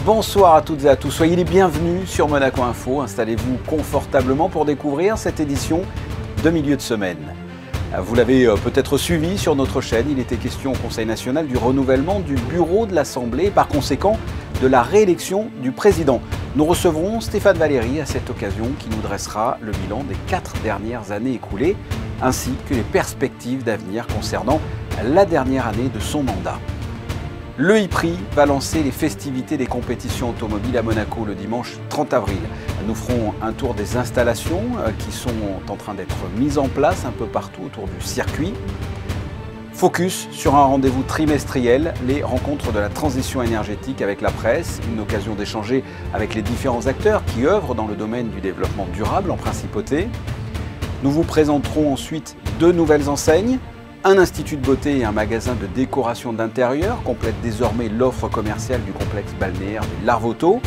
Bonsoir à toutes et à tous, soyez les bienvenus sur Monaco Info. Installez-vous confortablement pour découvrir cette édition de milieu de semaine. Vous l'avez peut-être suivi sur notre chaîne, il était question au Conseil national du renouvellement du bureau de l'Assemblée et par conséquent de la réélection du président. Nous recevrons Stéphane Valéry à cette occasion qui nous dressera le bilan des 4 dernières années écoulées ainsi que les perspectives d'avenir concernant la dernière année de son mandat. Le e-Prix va lancer les festivités des compétitions automobiles à Monaco le dimanche 30 avril. Nous ferons un tour des installations qui sont en train d'être mises en place un peu partout autour du circuit. Focus sur un rendez-vous trimestriel, les rencontres de la transition énergétique avec la presse, une occasion d'échanger avec les différents acteurs qui œuvrent dans le domaine du développement durable en principauté. Nous vous présenterons ensuite 2 nouvelles enseignes. Un institut de beauté et un magasin de décoration d'intérieur complètent désormais l'offre commerciale du complexe balnéaire du Larvoto.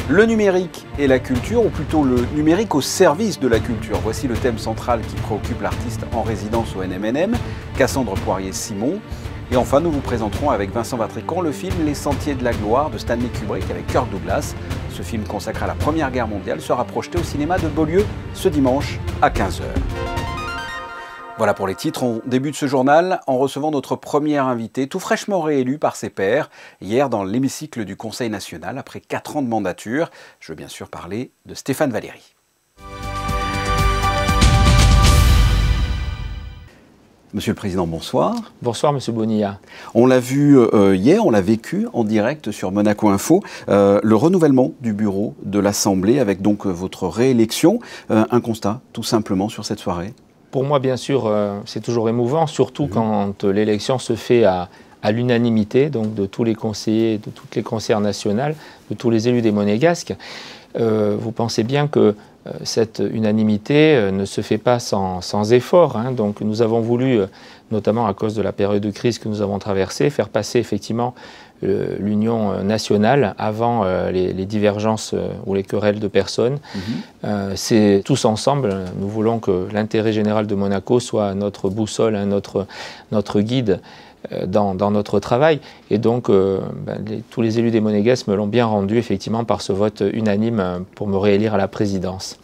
Le numérique et la culture, ou plutôt le numérique au service de la culture. Voici le thème central qui préoccupe l'artiste en résidence au NMNM, Cassandre Poirier-Simon. Et enfin, nous vous présenterons avec Vincent Vatrican le film Les Sentiers de la Gloire de Stanley Kubrick avec Kirk Douglas. Ce film consacré à la Première Guerre mondiale sera projeté au cinéma de Beaulieu ce dimanche à 15 h. Voilà pour les titres. On débute ce journal en recevant notre premier invité, tout fraîchement réélu par ses pairs, hier dans l'hémicycle du Conseil national, après 4 ans de mandature. Je veux bien sûr parler de Stéphane Valéry. Monsieur le Président, bonsoir. Bonsoir, Monsieur Bonilla. On l'a vu hier, on l'a vécu en direct sur Monaco Info, le renouvellement du bureau de l'Assemblée avec donc votre réélection. Un constat, tout simplement, sur cette soirée? Pour moi, bien sûr, c'est toujours émouvant, surtout quand l'élection se fait à l'unanimité, donc de tous les conseillers, de toutes les conseillères nationales, de tous les élus des Monégasques. Vous pensez bien que cette unanimité ne se fait pas sans effort. Donc nous avons voulu, notamment à cause de la période de crise que nous avons traversée, faire passer effectivement l'union nationale avant les divergences ou les querelles de personnes. C'est tous ensemble, nous voulons que l'intérêt général de Monaco soit notre boussole, notre guide dans notre travail. Et donc, tous les élus des Monégasques me l'ont bien rendu, effectivement, par ce vote unanime pour me réélire à la présidence.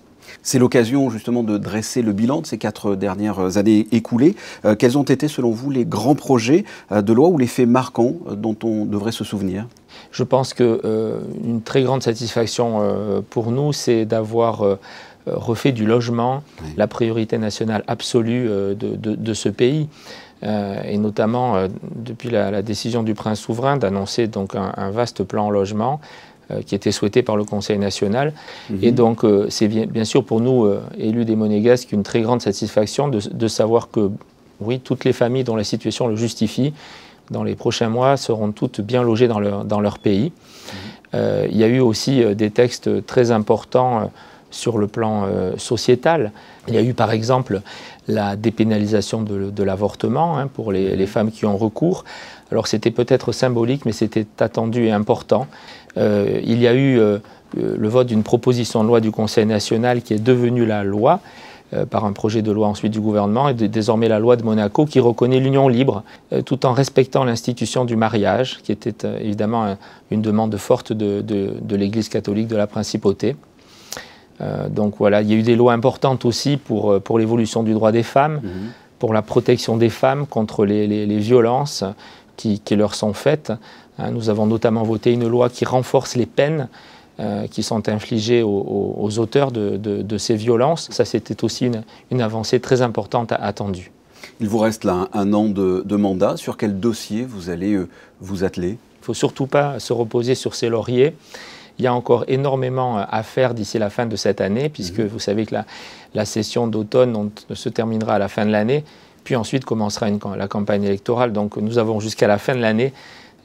C'est l'occasion justement de dresser le bilan de ces 4 dernières années écoulées. Quels ont été selon vous les grands projets de loi ou les faits marquants dont on devrait se souvenir? Je pense qu'une très grande satisfaction pour nous, c'est d'avoir refait du logement la priorité nationale absolue de ce pays. Et notamment depuis la décision du prince souverain d'annoncer donc un vaste plan logement qui était souhaité par le Conseil national. Et donc c'est bien sûr pour nous, élus des Monégasques, une très grande satisfaction de savoir que oui, toutes les familles dont la situation le justifie, dans les prochains mois, seront toutes bien logées dans leur pays. Il y a eu aussi des textes très importants sur le plan sociétal. Il y a eu par exemple la dépénalisation de l'avortement pour les femmes qui ont recours. Alors c'était peut-être symbolique, mais c'était attendu et important. Il y a eu le vote d'une proposition de loi du Conseil national qui est devenue la loi, par un projet de loi ensuite du gouvernement, et désormais la loi de Monaco qui reconnaît l'union libre, tout en respectant l'institution du mariage, qui était évidemment une demande forte de l'Église catholique de la Principauté. Donc voilà, il y a eu des lois importantes aussi pour l'évolution du droit des femmes, pour la protection des femmes contre les violences qui leur sont faites. Nous avons notamment voté une loi qui renforce les peines qui sont infligées aux auteurs de ces violences. Ça, c'était aussi une avancée très importante attendue. Il vous reste là un an de mandat. Sur quel dossier vous allez vous atteler? Il ne faut surtout pas se reposer sur ses lauriers. Il y a encore énormément à faire d'ici la fin de cette année, puisque vous savez que la session d'automne se terminera à la fin de l'année, puis ensuite commencera la campagne électorale. Donc nous avons jusqu'à la fin de l'année,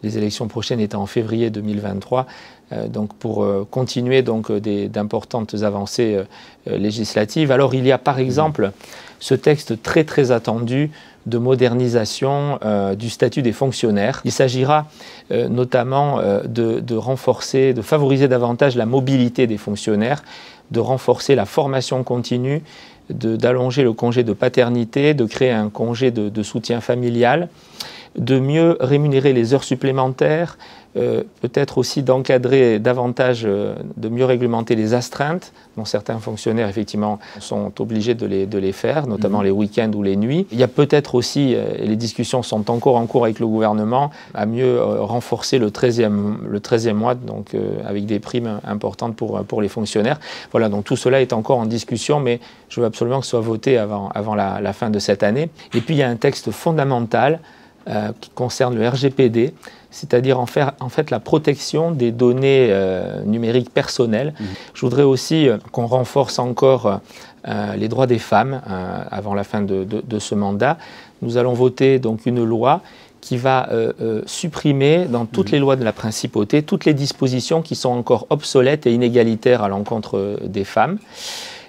les élections prochaines étant en février 2023, donc pour continuer d'importantes avancées législatives. Alors il y a par exemple ce texte très très attendu de modernisation du statut des fonctionnaires. Il s'agira notamment de renforcer, de favoriser davantage la mobilité des fonctionnaires, de renforcer la formation continue, d'allonger le congé de paternité, de créer un congé de soutien familial, de mieux rémunérer les heures supplémentaires, peut-être aussi d'encadrer davantage, de mieux réglementer les astreintes, dont certains fonctionnaires effectivement sont obligés de les faire, notamment les week-ends ou les nuits. Il y a peut-être aussi, et les discussions sont encore en cours avec le gouvernement, à mieux renforcer le 13e mois, donc avec des primes importantes pour les fonctionnaires. Voilà, donc tout cela est encore en discussion, mais je veux absolument que ce soit voté avant la fin de cette année. Et puis il y a un texte fondamental qui concerne le RGPD, c'est-à-dire en fait la protection des données numériques personnelles. Je voudrais aussi qu'on renforce encore les droits des femmes avant la fin de ce mandat. Nous allons voter donc une loi qui va supprimer dans toutes les lois de la principauté toutes les dispositions qui sont encore obsolètes et inégalitaires à l'encontre des femmes.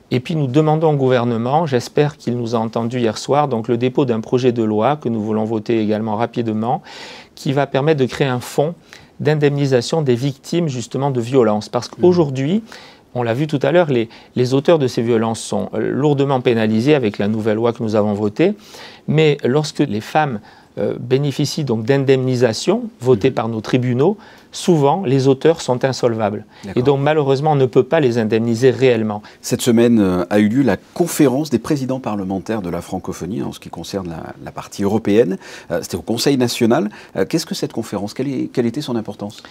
Et puis nous demandons au gouvernement, j'espère qu'il nous a entendus hier soir, donc le dépôt d'un projet de loi que nous voulons voter également rapidement, qui va permettre de créer un fonds d'indemnisation des victimes justement de violences. Parce qu'aujourd'hui, on l'a vu tout à l'heure, les auteurs de ces violences sont lourdement pénalisés avec la nouvelle loi que nous avons votée, mais lorsque les femmes bénéficient donc d'indemnisation votées par nos tribunaux, souvent les auteurs sont insolvables. Et donc malheureusement on ne peut pas les indemniser réellement. Cette semaine a eu lieu la conférence des présidents parlementaires de la francophonie en ce qui concerne la partie européenne. C'était au Conseil national. Qu'est-ce que cette conférence, quelle était son importance ?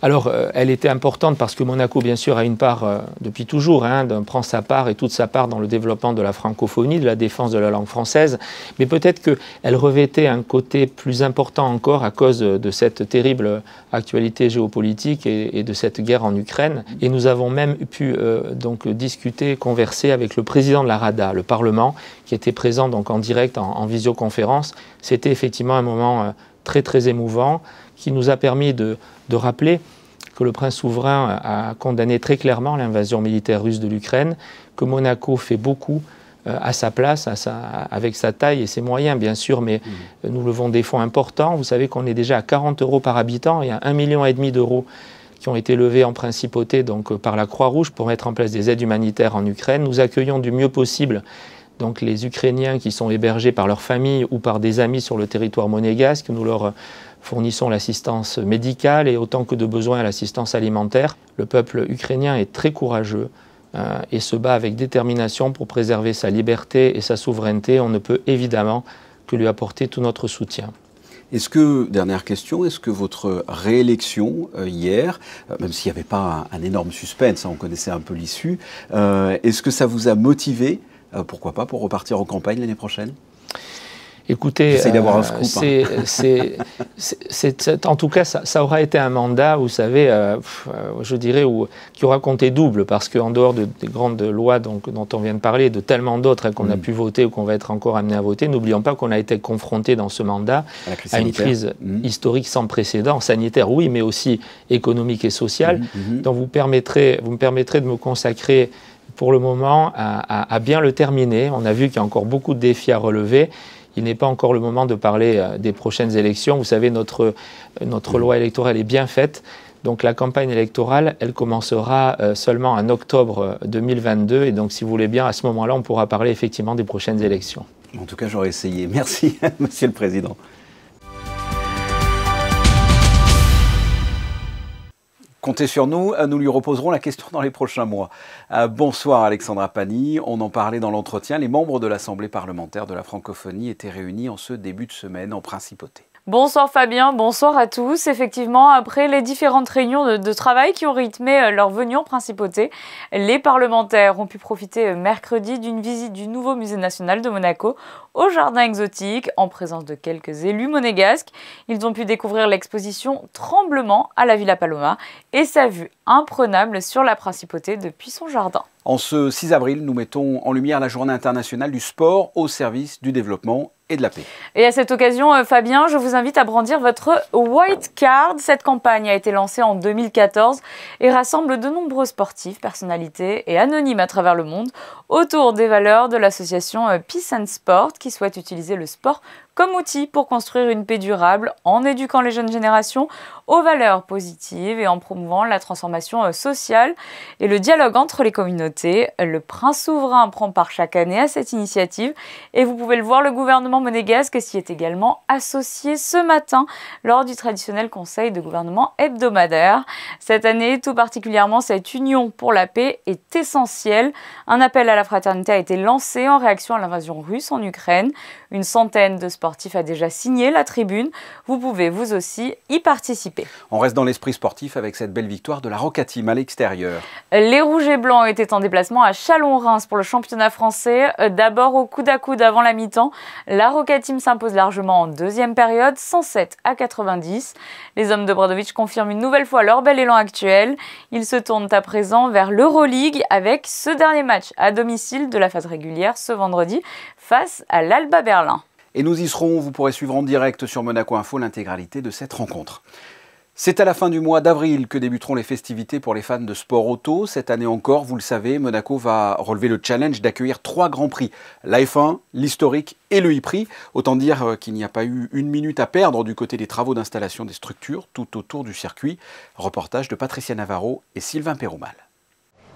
Alors, elle était importante parce que Monaco, bien sûr, a une part, depuis toujours, prend sa part et toute sa part dans le développement de la francophonie, de la défense de la langue française. Mais peut-être qu'elle revêtait un côté plus important encore à cause de cette terrible actualité géopolitique et de cette guerre en Ukraine. Et nous avons même pu donc discuter, converser avec le président de la Rada, le Parlement, qui était présent donc en direct, en visioconférence. C'était effectivement un moment très, très émouvant qui nous a permis de rappeler que le prince souverain a condamné très clairement l'invasion militaire russe de l'Ukraine, que Monaco fait beaucoup à sa place, avec sa taille et ses moyens bien sûr, mais nous levons des fonds importants. Vous savez qu'on est déjà à 40 € par habitant, il y a 1,5 million d'euros qui ont été levés en principauté donc, par la Croix-Rouge pour mettre en place des aides humanitaires en Ukraine. Nous accueillons du mieux possible donc, les Ukrainiens qui sont hébergés par leur famille ou par des amis sur le territoire monégasque. Nous leur fournissons l'assistance médicale et autant que de besoin l'assistance alimentaire. Le peuple ukrainien est très courageux et se bat avec détermination pour préserver sa liberté et sa souveraineté. On ne peut évidemment que lui apporter tout notre soutien. Est-ce que, dernière question, est-ce que votre réélection hier, même s'il n'y avait pas un énorme suspense, on connaissait un peu l'issue, est-ce que ça vous a motivé, pourquoi pas, pour repartir en campagne l'année prochaine ? Écoutez, d'avoir un scoop, en tout cas, ça aura été un mandat, vous savez, je dirais, qui aura compté double, parce qu'en dehors des grandes lois dont on vient de parler, de tellement d'autres qu'on a pu voter ou qu'on va être encore amené à voter, n'oublions pas qu'on a été confronté dans ce mandat à une crise historique sans précédent, sanitaire, oui, mais aussi économique et sociale. Donc vous me permettrez de me consacrer pour le moment à bien le terminer. On a vu qu'il y a encore beaucoup de défis à relever. Il n'est pas encore le moment de parler des prochaines élections. Vous savez, notre loi électorale est bien faite. Donc la campagne électorale, elle commencera seulement en octobre 2022. Et donc, si vous voulez bien, à ce moment-là, on pourra parler effectivement des prochaines élections. En tout cas, j'aurais essayé. Merci, Monsieur le Président. Comptez sur nous, nous lui reposerons la question dans les prochains mois. Bonsoir Alexandra Pani, on en parlait dans l'entretien, les membres de l'Assemblée parlementaire de la francophonie étaient réunis en ce début de semaine en principauté. Bonsoir Fabien, bonsoir à tous. Effectivement, après les différentes réunions de travail qui ont rythmé leur venue en principauté, les parlementaires ont pu profiter mercredi d'une visite du nouveau musée national de Monaco au jardin exotique en présence de quelques élus monégasques. Ils ont pu découvrir l'exposition Tremblement à la Villa Paloma et sa vue imprenable sur la principauté depuis son jardin. En ce 6 avril, nous mettons en lumière la journée internationale du sport au service du développement et de la paix. Et à cette occasion, Fabien, je vous invite à brandir votre White Card. Cette campagne a été lancée en 2014 et rassemble de nombreux sportifs, personnalités et anonymes à travers le monde autour des valeurs de l'association Peace and Sport qui souhaite utiliser le sport comme outil pour construire une paix durable en éduquant les jeunes générations aux valeurs positives et en promouvant la transformation sociale et le dialogue entre les communautés. Le prince souverain prend part chaque année à cette initiative et vous pouvez le voir, le gouvernement monégasque s'y est également associé ce matin lors du traditionnel conseil de gouvernement hebdomadaire. Cette année, tout particulièrement, cette union pour la paix est essentielle. Un appel à la fraternité a été lancé en réaction à l'invasion russe en Ukraine. Une centaine de sportifs a déjà signé la tribune. Vous pouvez vous aussi y participer. On reste dans l'esprit sportif avec cette belle victoire de la Roca Team à l'extérieur. Les Rouges et Blancs étaient en déplacement à Châlons-Reims pour le championnat français. D'abord au coude à coude avant la mi-temps, la Roca Team s'impose largement en deuxième période, 107 à 90. Les hommes de Bradovic confirment une nouvelle fois leur bel élan actuel. Ils se tournent à présent vers l'Euroleague avec ce dernier match à domicile de la phase régulière ce vendredi face à l'Alba Berlin. Et nous y serons, vous pourrez suivre en direct sur Monaco Info l'intégralité de cette rencontre. C'est à la fin du mois d'avril que débuteront les festivités pour les fans de sport auto. Cette année encore, vous le savez, Monaco va relever le challenge d'accueillir 3 grands prix. La F1, l'historique et le e-prix. Autant dire qu'il n'y a pas eu une minute à perdre du côté des travaux d'installation des structures tout autour du circuit. Reportage de Patricia Navarro et Sylvain Péroumal.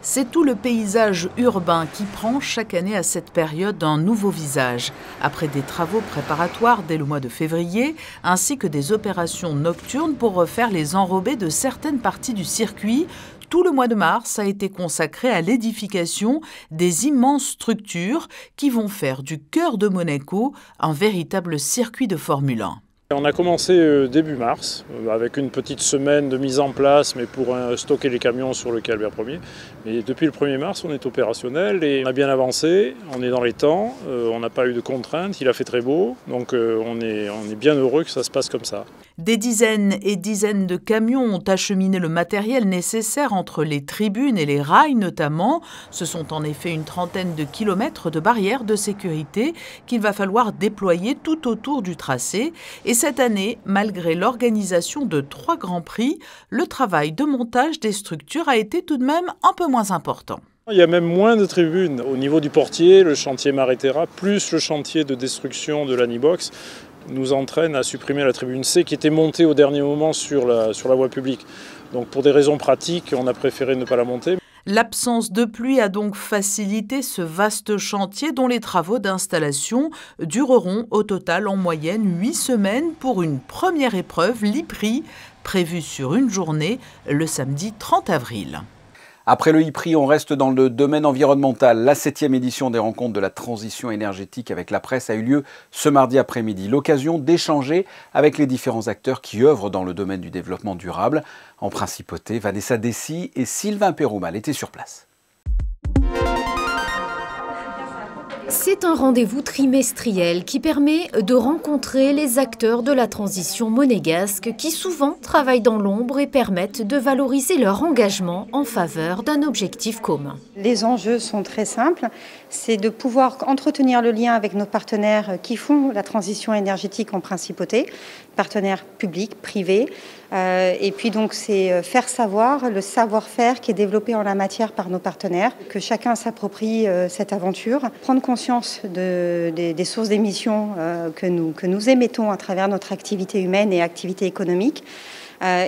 C'est tout le paysage urbain qui prend chaque année à cette période un nouveau visage. Après des travaux préparatoires dès le mois de février, ainsi que des opérations nocturnes pour refaire les enrobés de certaines parties du circuit, tout le mois de mars a été consacré à l'édification des immenses structures qui vont faire du cœur de Monaco un véritable circuit de Formule 1. On a commencé début mars, avec une petite semaine de mise en place, mais pour stocker les camions sur le quai Albert Ier. Mais depuis le 1er mars, on est opérationnel et on a bien avancé, on est dans les temps, on n'a pas eu de contraintes, il a fait très beau, donc on est bien heureux que ça se passe comme ça. Des dizaines et dizaines de camions ont acheminé le matériel nécessaire entre les tribunes et les rails notamment. Ce sont en effet une trentaine de kilomètres de barrières de sécurité qu'il va falloir déployer tout autour du tracé. Et cette année, malgré l'organisation de 3 grands prix, le travail de montage des structures a été tout de même un peu moins important. Il y a même moins de tribunes au niveau du portier, le chantier Maretera, plus le chantier de destruction de l'Anibox nous entraîne à supprimer la tribune C qui était montée au dernier moment sur la voie publique. Donc pour des raisons pratiques, on a préféré ne pas la monter. L'absence de pluie a donc facilité ce vaste chantier dont les travaux d'installation dureront au total en moyenne 8 semaines pour une première épreuve, l'e-prix, prévue sur une journée le samedi 30 avril. Après le e-prix, on reste dans le domaine environnemental. La 7e édition des rencontres de la transition énergétique avec la presse a eu lieu ce mardi après-midi. L'occasion d'échanger avec les différents acteurs qui œuvrent dans le domaine du développement durable. En principauté, Vanessa Dessy et Sylvain Péroumal étaient sur place. C'est un rendez-vous trimestriel qui permet de rencontrer les acteurs de la transition monégasque qui souvent travaillent dans l'ombre et permettent de valoriser leur engagement en faveur d'un objectif commun. Les enjeux sont très simples, c'est de pouvoir entretenir le lien avec nos partenaires qui font la transition énergétique en principauté, partenaires publics, privés, et puis donc c'est faire savoir le savoir-faire qui est développé en la matière par nos partenaires, que chacun s'approprie cette aventure, prendre conscience des sources d'émissions que nous émettons à travers notre activité humaine et activité économique,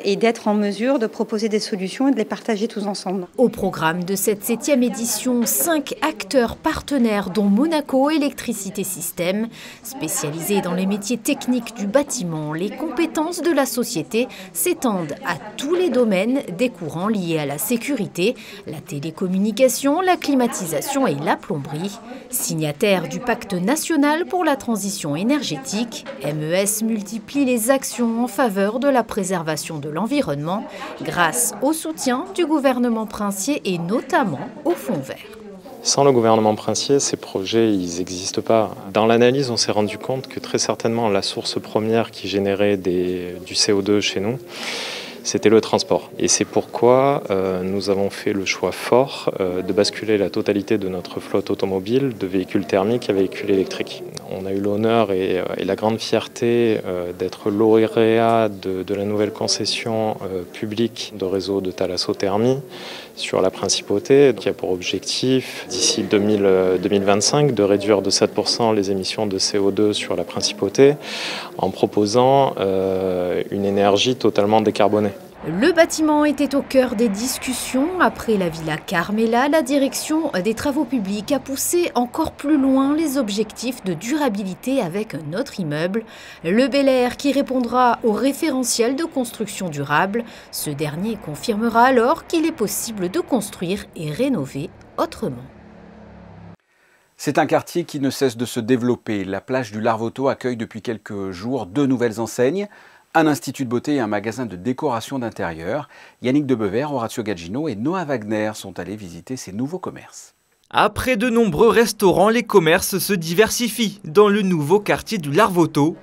et d'être en mesure de proposer des solutions et de les partager tous ensemble. Au programme de cette 7e édition, 5 acteurs partenaires dont Monaco Électricité Système, spécialisés dans les métiers techniques du bâtiment. Les compétences de la société s'étendent à tous les domaines des courants liés à la sécurité, la télécommunication, la climatisation et la plomberie. Signataire du pacte national pour la transition énergétique, MES multiplie les actions en faveur de la préservation de l'environnement grâce au soutien du gouvernement princier et notamment au Fonds vert. Sans le gouvernement princier, ces projets, ils n'existent pas. Dans l'analyse, on s'est rendu compte que très certainement la source première qui générait du CO2 chez nous, c'était le transport. Et c'est pourquoi nous avons fait le choix fort de basculer la totalité de notre flotte automobile de véhicules thermiques à véhicules électriques. On a eu l'honneur et la grande fierté d'être lauréat de la nouvelle concession publique de réseau de thalassothermie sur la Principauté, qui a pour objectif, d'ici 2025, de réduire de 7% les émissions de CO2 sur la Principauté en proposant une énergie totalement décarbonée. Le bâtiment était au cœur des discussions. Après la Villa Carmela, la direction des travaux publics a poussé encore plus loin les objectifs de durabilité avec un autre immeuble, le Bel Air, qui répondra au référentiel de construction durable. Ce dernier confirmera alors qu'il est possible de construire et rénover autrement. C'est un quartier qui ne cesse de se développer. La plage du Larvoto accueille depuis quelques jours 2 nouvelles enseignes. Un institut de beauté et un magasin de décoration d'intérieur. Yannick Debever, Horacio Gaggino et Noah Wagner sont allés visiter ces nouveaux commerces. Après de nombreux restaurants, les commerces se diversifient dans le nouveau quartier du Larvoto.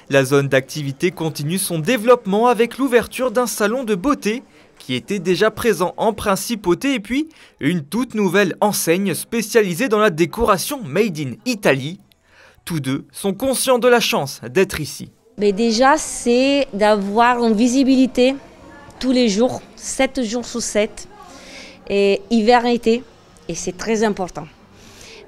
La zone d'activité continue son développement avec l'ouverture d'un salon de beauté qui était déjà présent en Principauté et puis une toute nouvelle enseigne spécialisée dans la décoration Made in Italy. Tous deux sont conscients de la chance d'être ici. Mais déjà, c'est d'avoir une visibilité tous les jours, 7 jours sur 7, et hiver-été, et c'est très important.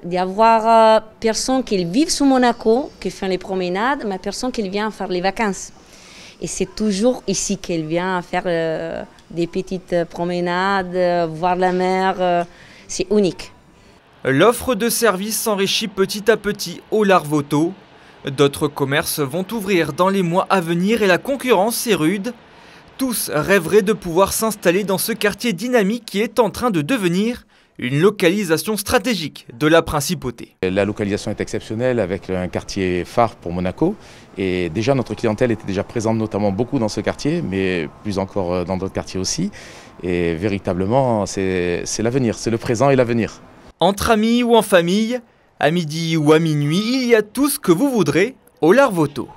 D'avoir personnes qui vivent sous Monaco, qui font les promenades, mais personnes qui viennent faire les vacances. Et c'est toujours ici qu'elles viennent faire des petites promenades, voir la mer, c'est unique. L'offre de services s'enrichit petit à petit au Larvoto. D'autres commerces vont ouvrir dans les mois à venir et la concurrence est rude. Tous rêveraient de pouvoir s'installer dans ce quartier dynamique qui est en train de devenir une localisation stratégique de la Principauté. La localisation est exceptionnelle avec un quartier phare pour Monaco. Et déjà notre clientèle était déjà présente notamment beaucoup dans ce quartier, mais plus encore dans d'autres quartiers aussi. Et véritablement, c'est l'avenir, c'est le présent et l'avenir. Entre amis ou en famille, à midi ou à minuit, il y a tout ce que vous voudrez au Larvoto.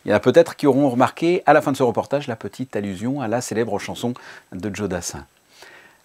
Il y en a peut-être qui auront remarqué à la fin de ce reportage la petite allusion à la célèbre chanson de Joe Dassin.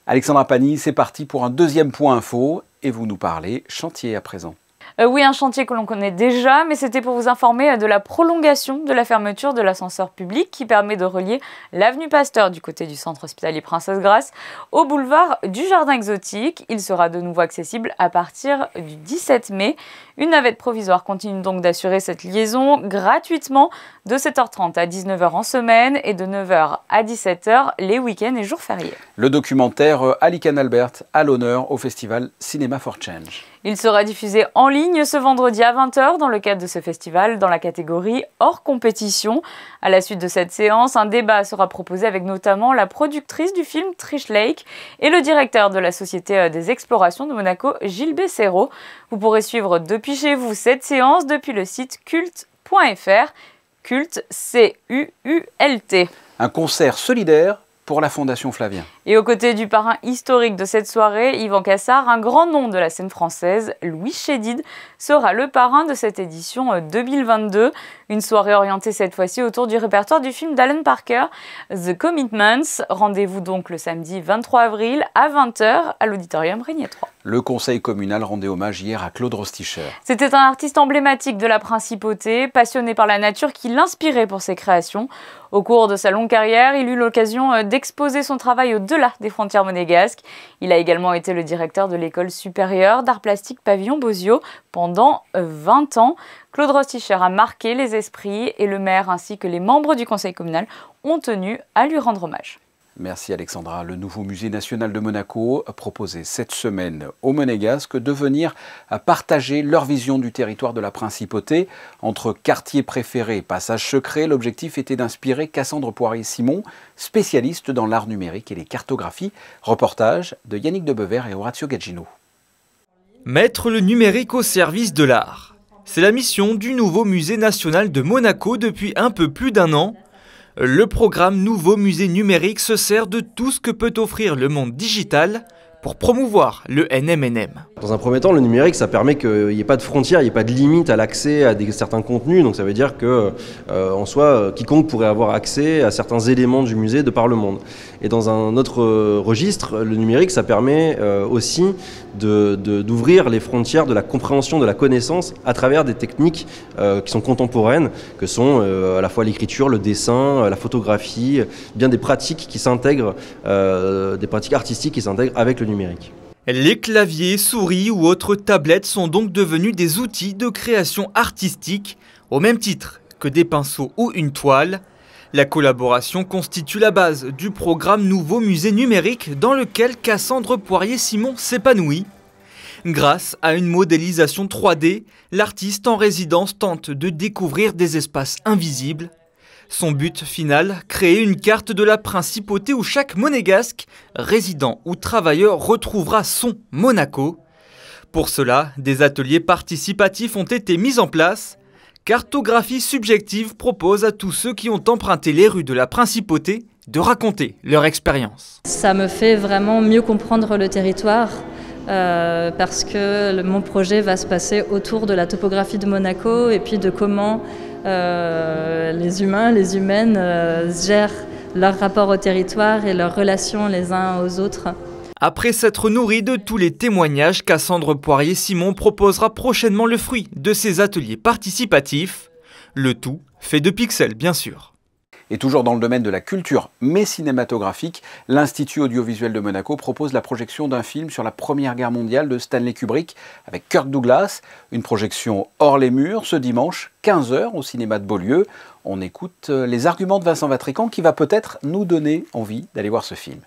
Alexandra Pani, c'est parti pour un deuxième point info et vous nous parlez chantier à présent. Oui, un chantier que l'on connaît déjà, mais c'était pour vous informer de la prolongation de la fermeture de l'ascenseur public qui permet de relier l'avenue Pasteur du côté du centre hospitalier Princesse Grace au boulevard du Jardin Exotique. Il sera de nouveau accessible à partir du 17 mai. Une navette provisoire continue donc d'assurer cette liaison gratuitement de 7h30 à 19h en semaine et de 9h à 17h les week-ends et jours fériés. Le documentaire Alican Albert à l'honneur au festival Cinéma for Change. Il sera diffusé en ligne ce vendredi à 20h dans le cadre de ce festival dans la catégorie hors compétition. À la suite de cette séance, un débat sera proposé avec notamment la productrice du film Trish Lake et le directeur de la Société des Explorations de Monaco, Gilles Besséraud. Vous pourrez suivre depuis chez vous cette séance depuis le site culte.fr. Culte, C-U-U-L-T. Un concert solidaire pour la Fondation Flavien. Et aux côtés du parrain historique de cette soirée, Yvan Cassard, un grand nom de la scène française, Louis Chédid, sera le parrain de cette édition 2022. Une soirée orientée cette fois-ci autour du répertoire du film d'Alan Parker, The Commitments. Rendez-vous donc le samedi 23 avril à 20h à l'Auditorium Régnier 3. Le conseil communal rendait hommage hier à Claude Rosticher. C'était un artiste emblématique de la Principauté, passionné par la nature qui l'inspirait pour ses créations. Au cours de sa longue carrière, il eut l'occasion d'exposer son travail au-delà des frontières monégasques. Il a également été le directeur de l'école supérieure d'art plastique Pavillon Bozio pendant 20 ans. Claude Rosticher a marqué les esprits et le maire ainsi que les membres du conseil communal ont tenu à lui rendre hommage. Merci Alexandra. Le nouveau musée national de Monaco a proposé cette semaine aux Monégasques de venir partager leur vision du territoire de la Principauté. Entre quartiers préférés et passages secrets, l'objectif était d'inspirer Cassandre Poirier-Simon, spécialiste dans l'art numérique et les cartographies. Reportage de Yannick Debever et Horacio Gaggino. Mettre le numérique au service de l'art. C'est la mission du nouveau musée national de Monaco depuis un peu plus d'un an. Le programme Nouveau Musée Numérique se sert de tout ce que peut offrir le monde digital pour promouvoir le NMNM. Dans un premier temps, le numérique, ça permet qu'il n'y ait pas de frontières, il n'y ait pas de limite à l'accès à certains contenus. Donc ça veut dire que, en soi, quiconque pourrait avoir accès à certains éléments du musée de par le monde. Et dans un autre registre, le numérique, ça permet aussi d'ouvrir les frontières de la compréhension de la connaissance à travers des techniques qui sont contemporaines, que sont à la fois l'écriture, le dessin, la photographie, bien des pratiques qui s'intègrent, des pratiques artistiques qui s'intègrent avec le numérique. Les claviers, souris ou autres tablettes sont donc devenus des outils de création artistique, au même titre que des pinceaux ou une toile. La collaboration constitue la base du programme Nouveau Musée Numérique dans lequel Cassandre Poirier-Simon s'épanouit. Grâce à une modélisation 3D, l'artiste en résidence tente de découvrir des espaces invisibles. Son but final, créer une carte de la principauté où chaque monégasque, résident ou travailleur, retrouvera son Monaco. Pour cela, des ateliers participatifs ont été mis en place. Cartographie subjective propose à tous ceux qui ont emprunté les rues de la principauté de raconter leur expérience. Ça me fait vraiment mieux comprendre le territoire parce que mon projet va se passer autour de la topographie de Monaco et puis de comment les humains, les humaines gèrent leur rapport au territoire et leurs relations les uns aux autres. Après s'être nourri de tous les témoignages, Cassandre Poirier-Simon proposera prochainement le fruit de ses ateliers participatifs. Le tout fait de pixels, bien sûr. Et toujours dans le domaine de la culture, mais cinématographique, l'Institut audiovisuel de Monaco propose la projection d'un film sur la Première Guerre mondiale de Stanley Kubrick avec Kirk Douglas. Une projection hors les murs ce dimanche, 15 h au cinéma de Beaulieu. On écoute les arguments de Vincent Vatrican qui va peut-être nous donner envie d'aller voir ce film.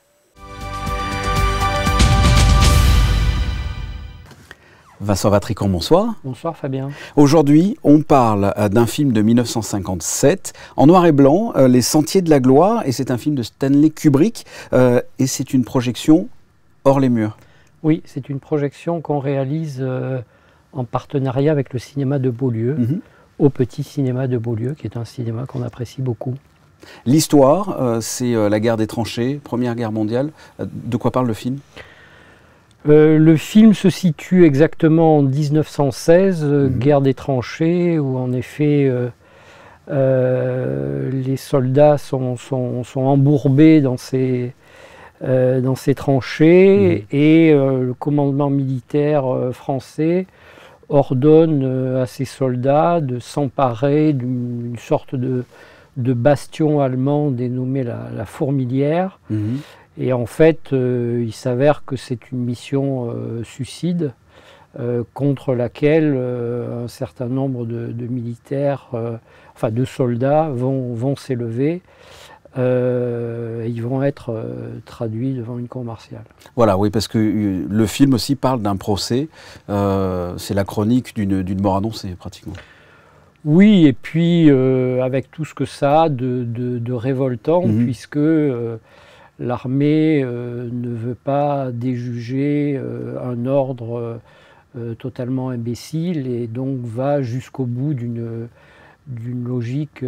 Vincent Vatrican, bonsoir. Bonsoir Fabien. Aujourd'hui, on parle d'un film de 1957, en noir et blanc, Les Sentiers de la Gloire, et c'est un film de Stanley Kubrick, et c'est une projection hors les murs. Oui, c'est une projection qu'on réalise en partenariat avec le cinéma de Beaulieu, au Petit Cinéma de Beaulieu, qui est un cinéma qu'on apprécie beaucoup. L'histoire, c'est la guerre des tranchées, Première Guerre mondiale. De quoi parle le film ? Le film se situe exactement en 1916, guerre des tranchées, où en effet les soldats sont embourbés dans ces tranchées et le commandement militaire français ordonne à ces soldats de s'emparer d'une sorte de bastion allemand dénommé la Fourmilière. Et en fait, il s'avère que c'est une mission suicide contre laquelle un certain nombre de militaires, enfin de soldats vont s'élever. Ils vont être traduits devant une cour martiale. Voilà, oui, parce que le film aussi parle d'un procès. C'est la chronique d'une mort annoncée, pratiquement. Oui, et puis avec tout ce que ça a de révoltant, puisque l'armée ne veut pas déjuger un ordre totalement imbécile et donc va jusqu'au bout d'une logique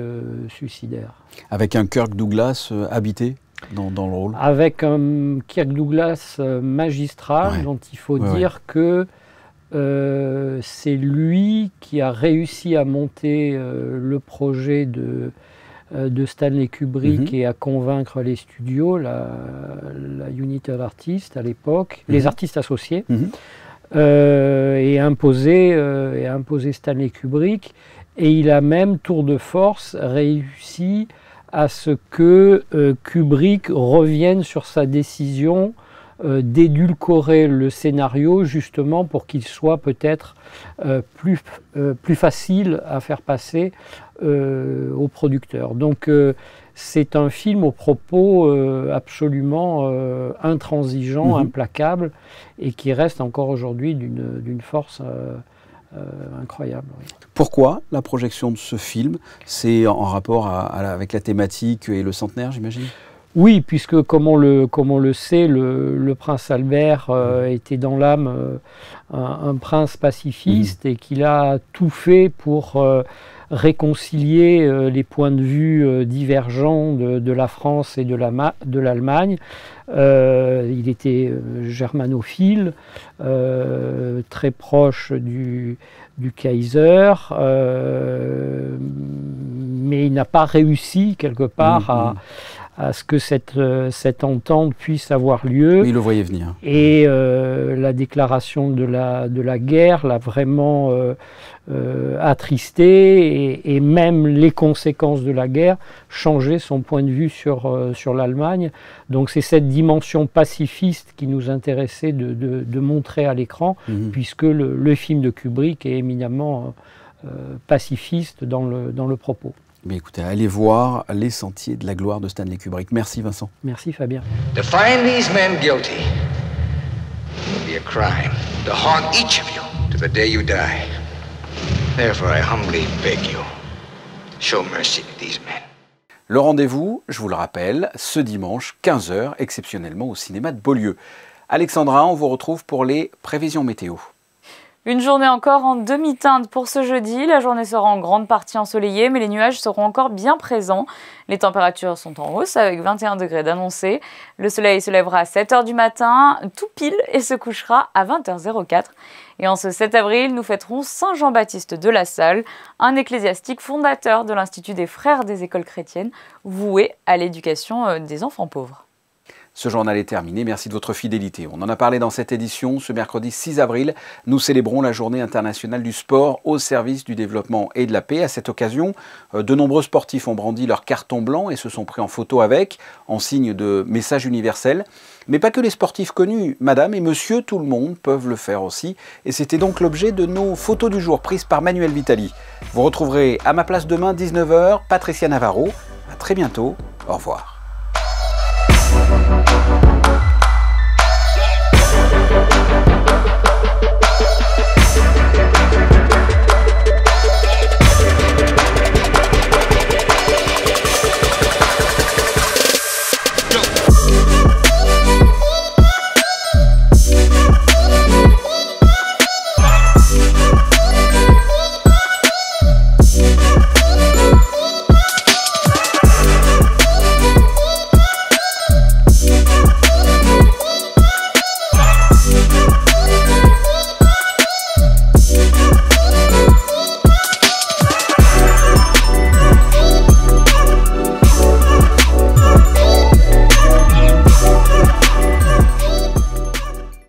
suicidaire. Avec un Kirk Douglas habité dans le rôle. Avec un Kirk Douglas magistral, dont il faut dire que c'est lui qui a réussi à monter le projet de Stanley Kubrick et à convaincre les studios, la United Artists à l'époque, les artistes associés, et imposer Stanley Kubrick. Et il a même, tour de force, réussi à ce que Kubrick revienne sur sa décision d'édulcorer le scénario, justement pour qu'il soit peut-être plus facile à faire passer aux producteurs. Donc c'est un film aux propos absolument intransigeant, implacable, et qui reste encore aujourd'hui d'une force incroyable. Oui. Pourquoi la projection de ce film? C'est en rapport avec la thématique et le centenaire, j'imagine? Oui, puisque comme on le sait, le prince Albert était dans l'âme un prince pacifiste et qu'il a tout fait pour réconcilier les points de vue divergents de la France et de l'Allemagne. Il était germanophile, très proche du Kaiser, mais il n'a pas réussi quelque part à ce que cette entente puisse avoir lieu. Mais il le voyait venir. Et la déclaration de la guerre l'a vraiment attristé, et même les conséquences de la guerre changeaient son point de vue sur l'Allemagne. Donc c'est cette dimension pacifiste qui nous intéressait de montrer à l'écran, puisque le film de Kubrick est éminemment pacifiste dans le propos. Mais écoutez, allez voir Les Sentiers de la gloire de Stanley Kubrick. Merci Vincent. Merci Fabien. To find these men guilty will be a crime to haunt each of you to the day you die. Therefore, I humbly beg you, show mercy to these men. Le rendez-vous, je vous le rappelle, ce dimanche, 15 h, exceptionnellement au cinéma de Beaulieu. Alexandra, on vous retrouve pour les prévisions météo. Une journée encore en demi-teinte pour ce jeudi. La journée sera en grande partie ensoleillée, mais les nuages seront encore bien présents. Les températures sont en hausse avec 21 degrés d'annoncé. Le soleil se lèvera à 7 h du matin, tout pile, et se couchera à 20h04. Et en ce 7 avril, nous fêterons Saint Jean-Baptiste de La Salle, un ecclésiastique fondateur de l'Institut des Frères des Écoles chrétiennes, voué à l'éducation des enfants pauvres. Ce journal est terminé, merci de votre fidélité. On en a parlé dans cette édition. Ce mercredi 6 avril, nous célébrons la journée internationale du sport au service du développement et de la paix. À cette occasion, de nombreux sportifs ont brandi leur carton blanc et se sont pris en photo avec, en signe de message universel. Mais pas que les sportifs connus, madame et monsieur, tout le monde peuvent le faire aussi. Et c'était donc l'objet de nos photos du jour prises par Manuel Vitali. Vous retrouverez à ma place demain, 19 h, Patricia Navarro. À très bientôt, au revoir.